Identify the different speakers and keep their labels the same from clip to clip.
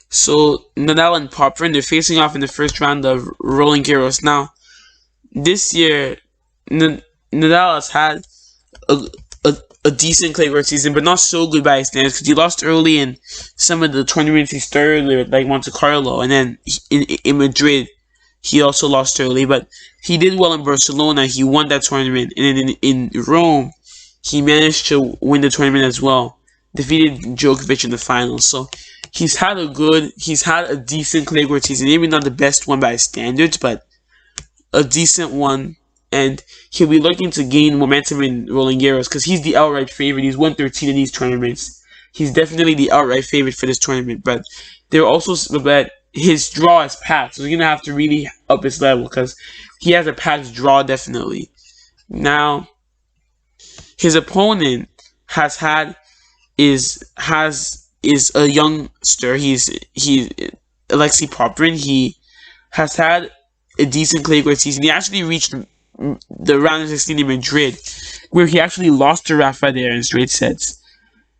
Speaker 1: So Nadal and Popyrin, they're facing off in the first round of Roland Garros. Now, this year, Nadal has had a, a, a decent clay court season, but not so good by his standards because he lost early in some of the tournaments he started earlier, like Monte Carlo, and then in Madrid, he also lost early. But he did well in Barcelona. He won that tournament, and then in Rome, he managed to win the tournament as well, defeated Djokovic in the finals. So he's had a decent clay court season. Maybe not the best one by his standards, but a decent one. And he'll be looking to gain momentum in Roland Garros because he's the outright favorite. He's won 13 of these tournaments. He's definitely the outright favorite for this tournament. But they're also but his draw is packed, so he's gonna have to really up his level because he has a packed draw definitely. Now, his opponent is a youngster. He's Alexei Popyrin. He has had a decent clay court season. He actually reached the round of 16 in Madrid, where he actually lost to Rafa there in straight sets.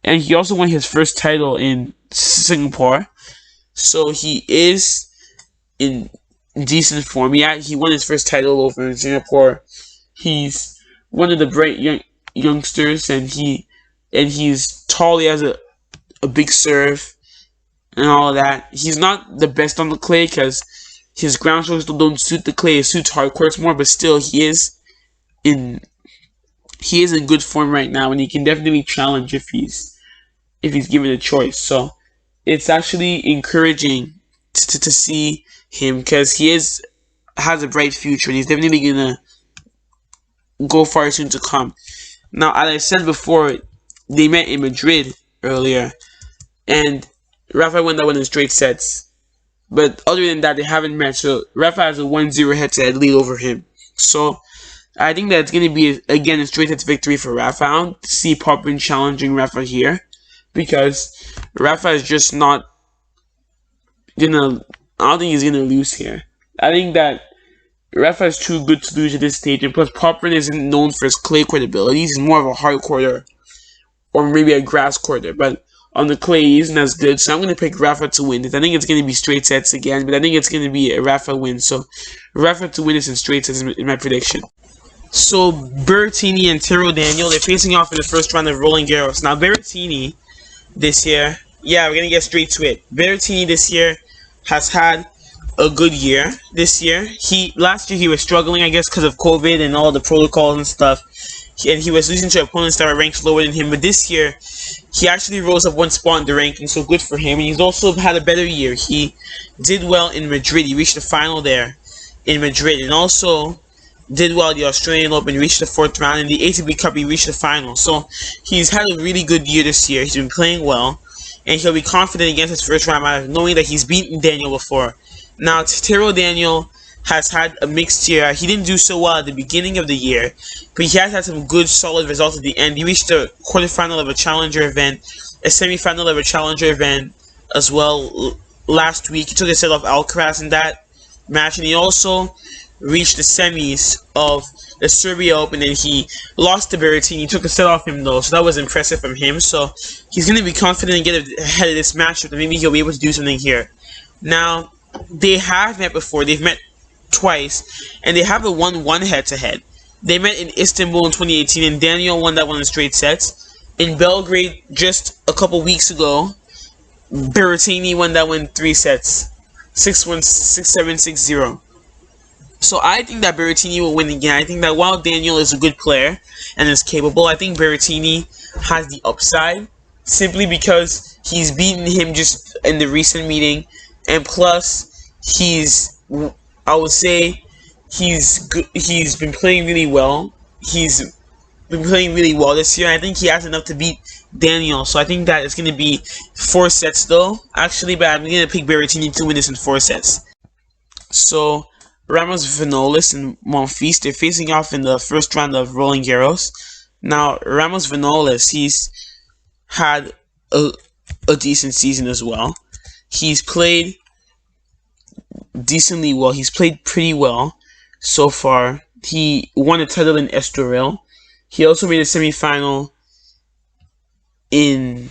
Speaker 1: And he also won his first title in Singapore. So he is in decent form. He won his first title over in Singapore. He's one of the bright youngsters, and he's tall. He has a big serve and all of that. He's not the best on the clay because his ground strokes don't suit the clay. It suits hard courts more, but still he is in good form right now, and he can definitely challenge if he's given a choice. So it's actually encouraging to see him because he has a bright future, and he's definitely gonna go far soon to come. Now, as I said before, they met in Madrid earlier, and Rafa won that one in straight sets. But other than that, they haven't met. So Rafa has a 1-0 head-to-head lead over him. So I think that it's going to be, again, a straight head victory for Rafa. I don't see Popyrin challenging Rafa here because Rafa is just not gonna. I don't think he's gonna lose here. I think that Rafa is too good to lose at this stage, and plus Popyrin isn't known for his clay court abilities. He's more of a hard courter or maybe a grass courter, but on the clay, he isn't as good, so I'm going to pick Rafa to win it. I think it's going to be straight sets again, but I think it's going to be a Rafa win. So, Rafa to win this in straight sets is my prediction. So, Berrettini and Taro Daniel, they're facing off in the first round of Roland Garros. Now, Berrettini this year, we're going to get straight to it. Berrettini this year has had a good year this year. Last year he was struggling, I guess, because of COVID and all the protocols and stuff. And he was losing to opponents that were ranked lower than him. But this year, he actually rose up one spot in the ranking, so good for him. And he's also had a better year. He did well in Madrid. He reached the final there in Madrid. And also did well at the Australian Open. He reached the fourth round. In the ATP Cup, he reached the final. So he's had a really good year this year. He's been playing well. And he'll be confident against his first round match, knowing that he's beaten Daniel before. Now, Taro Daniel has had a mixed year. He didn't do so well at the beginning of the year, but he has had some good, solid results at the end. He reached the quarterfinal of a challenger event, a semifinal of a challenger event as well last week. He took a set off Alcaraz in that match, and he also reached the semis of the Serbia Open, and he lost to Berrettini. He took a set off him, though, so that was impressive from him. So he's going to be confident and get ahead of this matchup, and maybe he'll be able to do something here. Now, they have met before. They've met twice, and they have a 1-1 head-to-head. They met in Istanbul in 2018, and Daniel won that one in straight sets. In Belgrade, just a couple weeks ago, Berrettini won that one in 3 sets, 6-1, 6-7, 6-0. So I think that Berrettini will win again. I think that while Daniel is a good player and is capable, I think Berrettini has the upside, simply because he's beaten him just in the recent meeting, and plus I would say he's been playing really well. He's been playing really well this year. I think he has enough to beat Daniel. So I think that it's going to be 4 sets though, actually, but I'm going to pick Berrettini to win this in 4 sets. So Ramos Vinolis and Monfils, they're facing off in the first round of Roland Garros. Now, Ramos Vinolis, he's had a decent season as well. He's played decently well. He's played pretty well so far. He won a title in Estoril. He also made a semifinal in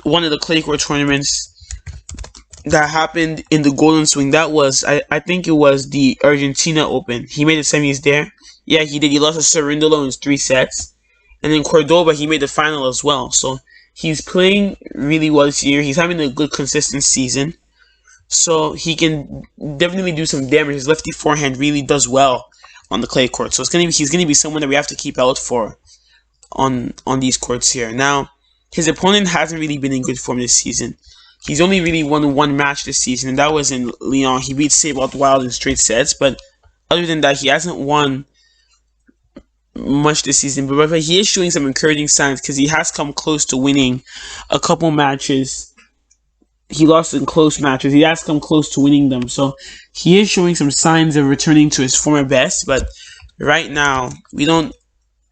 Speaker 1: one of the clay court tournaments that happened in the Golden Swing. That was, I think it was the Argentina Open. He made the semis there. Yeah, he did. He lost to Cerundolo in 3 sets. And then Cordoba, he made the final as well. So he's playing really well this year. He's having a good, consistent season. So he can definitely do some damage. His lefty forehand really does well on the clay court. So he's gonna be someone that we have to keep out for on these courts here. Now, his opponent hasn't really been in good form this season. He's only really won 1 match this season, and that was in Lyon. He beat Sebald Wild in straight sets, but other than that, he hasn't won much this season. But he is showing some encouraging signs because he has come close to winning a couple matches. He lost in close matches. He has come close to winning them. So he is showing some signs of returning to his former best. But right now, we don't.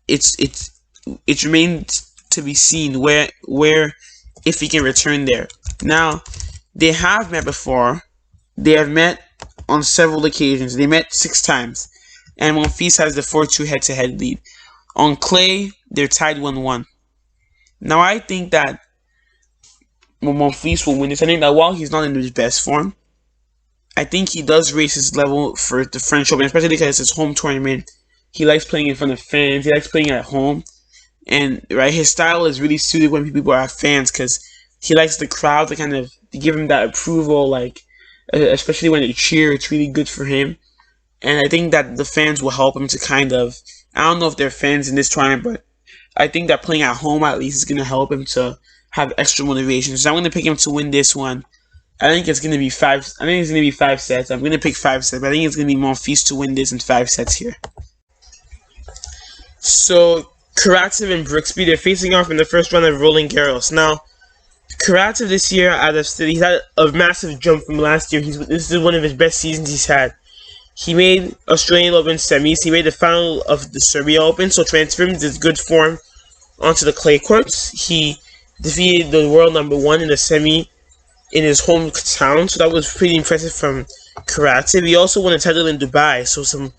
Speaker 1: It remains to be seen where if he can return there. Now, they have met before. They have met on several occasions. They met 6 times. And Monfils has the 4-2 head-to-head lead. On clay, they're tied 1-1. Now, I think that Monfils will win this. I think that while he's not in his best form, I think he does raise his level for the French Open, especially because it's his home tournament. He likes playing in front of fans. He likes playing at home. And his style is really suited when people are fans because he likes the crowd to kind of give him that approval, especially when they cheer. It's really good for him. And I think that the fans will help him to kind of, I don't know if they're fans in this tournament, but I think that playing at home at least is going to help him to have extra motivation. So I'm going to pick him to win this one. I think it's going to be 5. I think it's going to be 5 sets. I'm going to pick 5 sets, but I think it's going to be Monfils to win this in 5 sets here. So Karatsev and Brooksby, they're facing off in the first round of Roland Garros. Now, Karatsev this year, he's had a massive jump from last year. This is one of his best seasons he's had. He made Australian Open semis. He made the final of the Serbia Open, so transferred his good form onto the clay courts. He defeated the world number 1 in the semi in his hometown, so that was pretty impressive from Karatsev. He also won a title in Dubai, so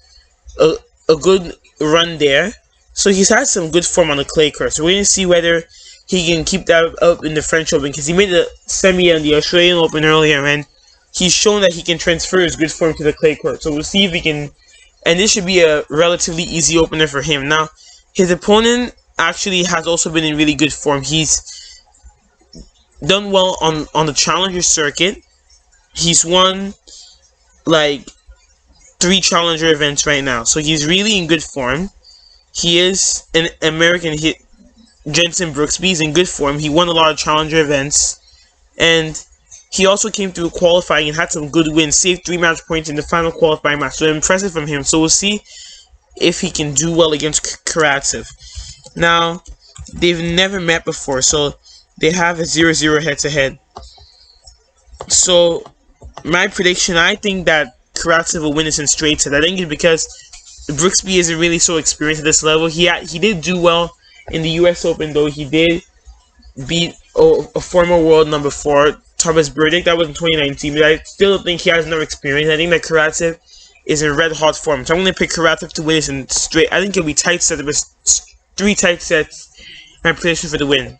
Speaker 1: a good run there. So he's had some good form on the clay court. So we're going to see whether he can keep that up in the French Open, because he made the semi and the Australian Open earlier, and he's shown that he can transfer his good form to the clay court. So we'll see if he can, and this should be a relatively easy opener for him. Now, his opponent actually has also been in really good form. He's done well on the Challenger circuit. He's won 3 Challenger events right now, so he's really in good form. He is an American hit. Jensen Brooksby is in good form. He won a lot of Challenger events, and he also came through qualifying and had some good wins, saved 3 match points in the final qualifying match. So impressive from him. So we'll see if he can do well against Karatsev. Now, they've never met before, so they have a 0-0 head-to-head. So, my prediction, I think that Karatsev will win this in straight set. I think it's because Brooksby isn't really so experienced at this level. He did do well in the US Open, though. He did beat a former world number 4, Thomas Berdych. That was in 2019, but I still think he has no experience. I think that Karatsev is in red-hot form. So I'm going to pick Karatsev to win this in straight. I think it'll be tight set, but 3 tight sets. My prediction for the win.